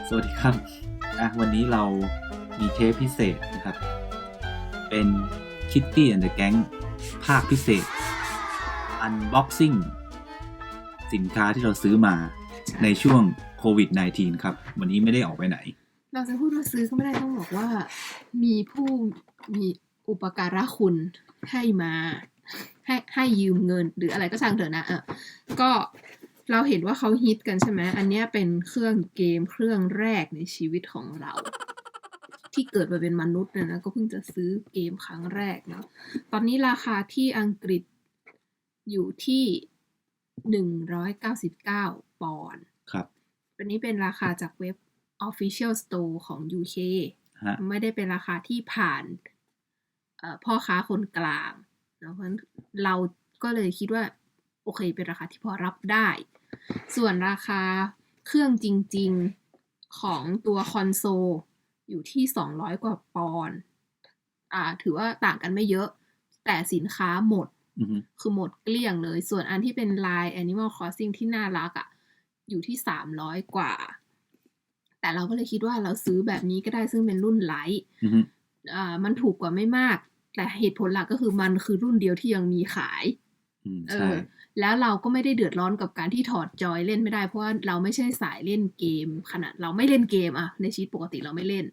สวัสดีครับวันนี้เรามีเทปพิเศษนะครับเป็น Kitty and the Gang ภาคพิเศษ Unboxing สินค้าที่เราซื้อมาในช่วงโควิด -19 ครับวันนี้ไม่ได้ออกไปไหนเราจะพูดว่าซื้อก็ไม่ได้ต้องบอกว่ามีผู้มีอุปการะคุณให้มาให้ยืมเงินหรืออะไรก็ช่างเถอะนะก็เราเห็นว่าเขาฮิตกันใช่ไหมอันนี้เป็นเครื่องเกมเครื่องแรกในชีวิตของเราที่เกิดมาเป็นมนุษย์นะก็เพิ่งจะซื้อเกมครั้งแรกเนาะตอนนี้ราคาที่อังกฤษอยู่ที่199 ปอนด์ครับอันนี้เป็นราคาจากเว็บ Official Store ของ UK ไม่ได้เป็นราคาที่ผ่านพ่อค้าคนกลางนะเพราะฉะนั้นเราก็เลยคิดว่าโอเคเป็นราคาที่พอรับได้ส่วนราคาเครื่องจริงๆของตัวคอนโซลอยู่ที่200กว่าปอนด์ถือว่าต่างกันไม่เยอะแต่สินค้าหมด คือหมดเกลี้ยงเลยส่วนอันที่เป็นลาย Animal Crossing ที่น่ารักอยู่ที่300กว่าแต่เราก็เลยคิดว่าเราซื้อแบบนี้ก็ได้ซึ่งเป็นรุ่นไลท์มันถูกกว่าไม่มากแต่เหตุผลหลักก็คือมันคือรุ่นเดียวที่ยังมีขายแล้วเราก็ไม่ได้เดือดร้อนกับการที่ถอดจอยเล่นไม่ได้เพราะว่าเราไม่ใช่สายเล่นเกมขนาดเราไม่เล่นเกมในชีวิตปกติเราไม่เล่น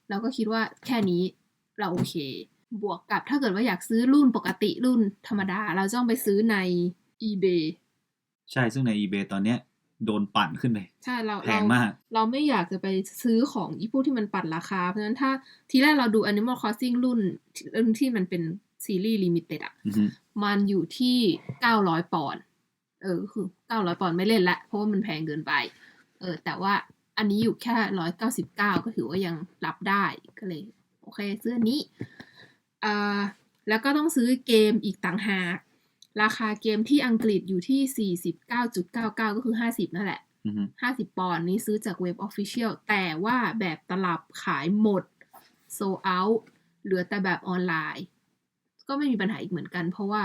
เราก็คิดว่าแค่นี้เราโอเคบวกกับถ้าเกิดว่าอยากซื้อรุ่นปกติรุ่นธรรมดาเราต้องไปซื้อใน eBay ใช่ซึ่งใน eBay ตอนเนี้ยโดนปั่นขึ้นไปใช่แพงมากเราไม่อยากจะไปซื้อของอีพวกที่มันปั่นราคาเพราะฉะนั้นถ้าทีแรกเราดู Animal Crossing รุ่นที่มันเป็นซีรีส์ลิมิเต็ดมันอยู่ที่900ปอนด์คือ900ปอนด์ไม่เล่นละเพราะว่ามันแพงเกินไปแต่ว่าอันนี้อยู่แค่199ก็ถือว่ายังรับได้ก็เลยโอเคซื้ออันนี้แล้วก็ต้องซื้อเกมอีกต่างหากราคาเกมที่อังกฤษอยู่ที่ 49.99 ก็คือ50นั่นแหละ50ปอนด์นี้ซื้อจากเว็บ Official แต่ว่าแบบตลับขายหมด sold out เหลือแต่แบบออนไลน์ก็ไม่มีปัญหาอีกเหมือนกันเพราะว่า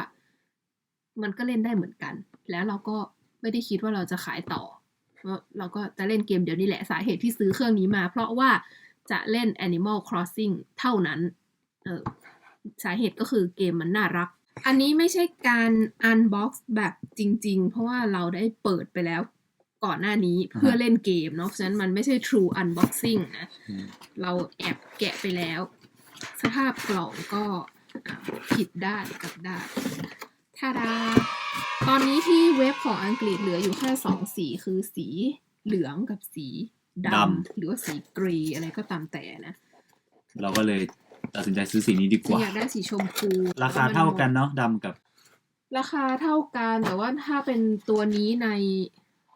มันก็เล่นได้เหมือนกันแล้วเราก็ไม่ได้คิดว่าเราจะขายต่อเราก็จะเล่นเกมเดี๋ยวนี้แหละสาเหตุที่ซื้อเครื่องนี้มาเพราะว่าจะเล่น Animal Crossing เท่านั้นสาเหตุก็คือเกมมันน่ารักอันนี้ไม่ใช่การ unbox แบบจริงๆเพราะว่าเราได้เปิดไปแล้วก่อนหน้านี้เพื่อเล่นเกมเนาะฉะนั้นมันไม่ใช่ true unboxing นะเราแอบแกะไปแล้วสภาพกล่องก็ผิดด้านกับด้านทาดาตอนนี้ที่เว็บของอังกฤษเหลืออยู่แค่2สีคือสีเหลืองกับสีดำหรือว่าสีเกรย์อะไรก็ตามแต่นะเราก็เลยตัดสินใจซื้อสีนี้ดีกว่าอยากได้สีชมพูราคาเท่ากันเนาะดำกับราคาเท่ากันแต่ว่าถ้าเป็นตัวนี้ใ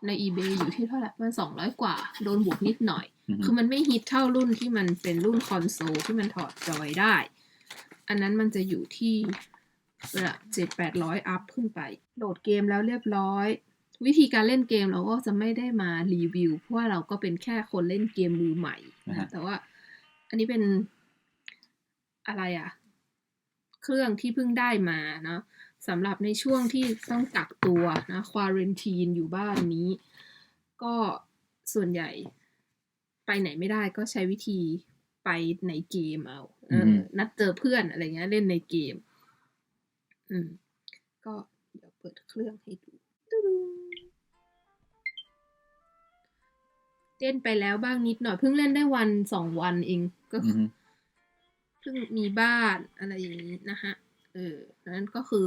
น eBay อยู่ที่เท่าไหร่มัน200กว่าโดนบวกนิดหน่อยคือมันไม่ฮิตเท่ารุ่นที่มันเป็นรุ่นคอนโซลที่มันถอดจอยได้อันนั้นมันจะอยู่ที่700-800 อัพขึ้นไปโหลดเกมแล้วเรียบร้อยวิธีการเล่นเกมเราก็จะไม่ได้มารีวิวเพราะว่าเราก็เป็นแค่คนเล่นเกมมือใหม่นะแต่ว่าอันนี้เป็นอะไรเครื่องที่เพิ่งได้มาเนาะสำหรับในช่วงที่ต้องกักตัวนะควอรันทีนอยู่บ้านนี้ก็ส่วนใหญ่ไปไหนไม่ได้ก็ใช้วิธีไปในเกมเอานัดเจอเพื่อนอะไรเงี้ยเล่นในเกมก็เดี๋ยวเปิดเครื่องให้ดูเล่นไปแล้วบ้างนิดหน่อยเพิ่งเล่นได้1-2 วันเองก็เพิ่งมีบ้านอะไรอย่างนี้นะฮะนั้นก็คือ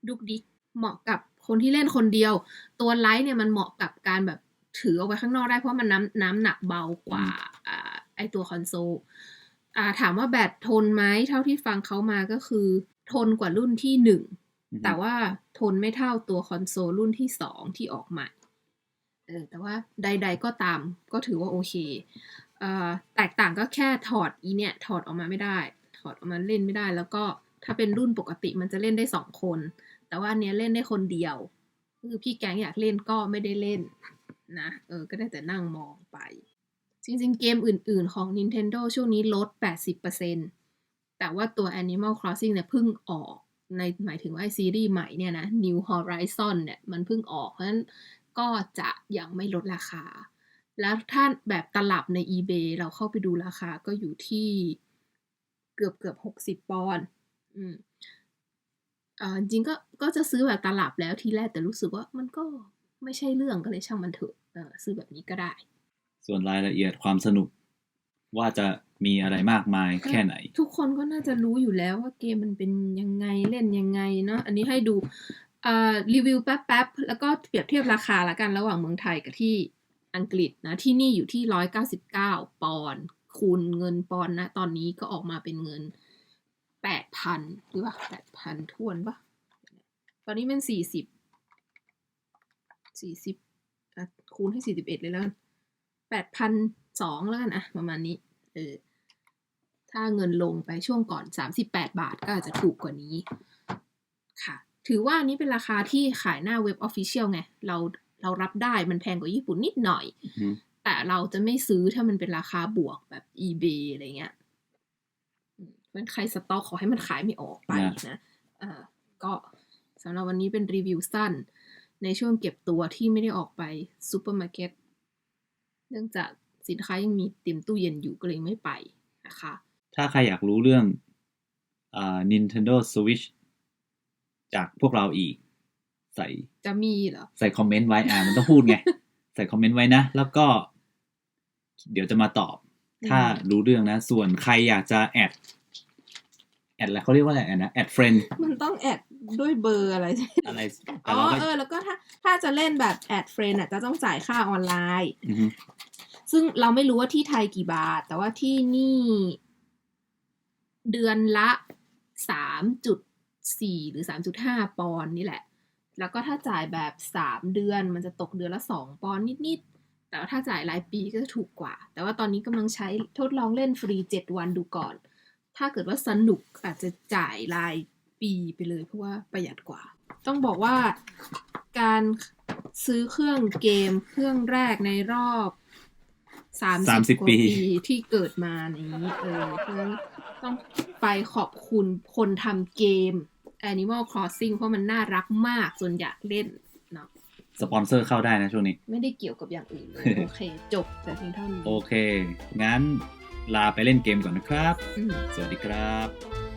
ดุกดิกเหมาะกับคนที่เล่นคนเดียวตัวไลท์เนี่ยมันเหมาะกับการแบบถือเอาไว้ข้างนอกได้เพราะมันน้ำหนักเบากว่าไอตัวคอนโซลถามว่าแบตทนไหมเท่าที่ฟังเขามาก็คือทนกว่ารุ่นที่1แต่ว่าทนไม่เท่าตัวคอนโซลรุ่นที่2ที่ออกมาแต่ว่าใดๆก็ตามก็ถือว่าโอเคแตกต่างก็แค่ถอดถอดออกมาไม่ได้ถอดออกมาเล่นไม่ได้แล้วก็ถ้าเป็นรุ่นปกติมันจะเล่นได้2คนแต่ว่าอันเนี้ยเล่นได้คนเดียวคือพี่แก๊งอยากเล่นก็ไม่ได้เล่นนะก็ได้แต่นั่งมองไปจริงๆเกมอื่นๆของ Nintendo ช่วงนี้ลด 80% แต่ว่าตัว Animal Crossing เนี่ยเพิ่งออกในหมายถึงว่าซีรีส์ใหม่เนี่ยนะ New Horizon เนี่ยมันเพิ่งออกเพราะฉะนั้นก็จะยังไม่ลดราคา แล้วถ้าแบบตลับใน eBay เราเข้าไปดูราคาก็อยู่ที่เกือบ60 ปอนด์จริงก็จะซื้อแบบตลับแล้วทีแรกแต่รู้สึกว่ามันก็ไม่ใช่เรื่องก็เลยช่างมันเถอะซื้อแบบนี้ก็ได้ส่วนรายละเอียดความสนุกว่าจะมีอะไรมากมายแค่ไหนทุกคนก็น่าจะรู้อยู่แล้วว่าเกมมันเป็นยังไงเล่นยังไงเนาะอันนี้ให้ดูรีวิวแป๊บๆแล้วก็เปรียบเทียบราคาละกันระหว่างเมืองไทยกับที่อังกฤษนะที่นี่อยู่ที่199 ปอนด์คูณเงินปอนด์นะตอนนี้ก็ออกมาเป็นเงิน 8,000 หรือว่า 8,000 ถ้วนปะตอนนี้มัน40คูณให้41เลยแล้ว 8,200 แล้วกันอะประมาณนี้ถ้าเงินลงไปช่วงก่อน38 บาทก็อาจจะถูกกว่านี้ค่ะถือว่านี้เป็นราคาที่ขายหน้าเว็บ Official ไงเรารับได้มันแพงกว่าญี่ปุ่นนิดหน่อยแต่เราจะไม่ซื้อถ้ามันเป็นราคาบวกแบบ eBay อะไรเงี้ยเพราะใครสต็อกขอให้มันขายไม่ออกไปนะก็สำหรับวันนี้เป็นรีวิวสั้นในช่วงเก็บตัวที่ไม่ได้ออกไปซูเปอร์มาร์เก็ตเนื่องจากสินค้ายังมีเต็มตู้เย็นอยู่ก็เลยไม่ไปนะคะถ้าใครอยากรู้เรื่องNintendo Switch จากพวกเราอีกจะมีเหรอใส่คอมเมนต์ไว้มันต้องพูดไง ใส่คอมเมนต์ไว้นะแล้วก็เดี๋ยวจะมาตอบถ้ารู้เรื่องนะส่วนใครอยากจะแอดอะไรเขาเรียกว่าอะไรนะแอดเฟรนด์มันต้องแอดด้วยเบอร์อะไรแล้วก็ถ้าจะเล่นแบบแอดเฟรนด์จะต้องจ่ายค่าออนไลน์ซึ่งเราไม่รู้ว่าที่ไทยกี่บาทแต่ว่าที่นี่เดือนละ 3.4 หรือ 3.5 ปอนด์นี่แหละแล้วก็ถ้าจ่ายแบบ3 เดือนมันจะตกเดือนละ2 ปอนด์นิดๆแต่ว่าถ้าจ่ายรายปีก็จะถูกกว่าแต่ว่าตอนนี้กำลังใช้ทดลองเล่นฟรี7 วันดูก่อนถ้าเกิดว่าสนุกอาจจะจ่ายรายปีไปเลยเพราะว่าประหยัดกว่าต้องบอกว่าการซื้อเครื่องเกมเครื่องแรกในรอบ30 กว่าปีที่เกิดมานี้เพราะฉะนั้นต้องไปขอบคุณคนทำเกม Animal Crossing เพราะมันน่ารักมากจนอยากเล่นเนาะสปอนเซอร์เข้าได้นะช่วงนี้ไม่ได้เกี่ยวกับอย่างอื่นเลย โอเคจบแต่เพียงเท่านี้โอเคงั้นลาไปเล่นเกมก่อนนะครับสวัสดีครับ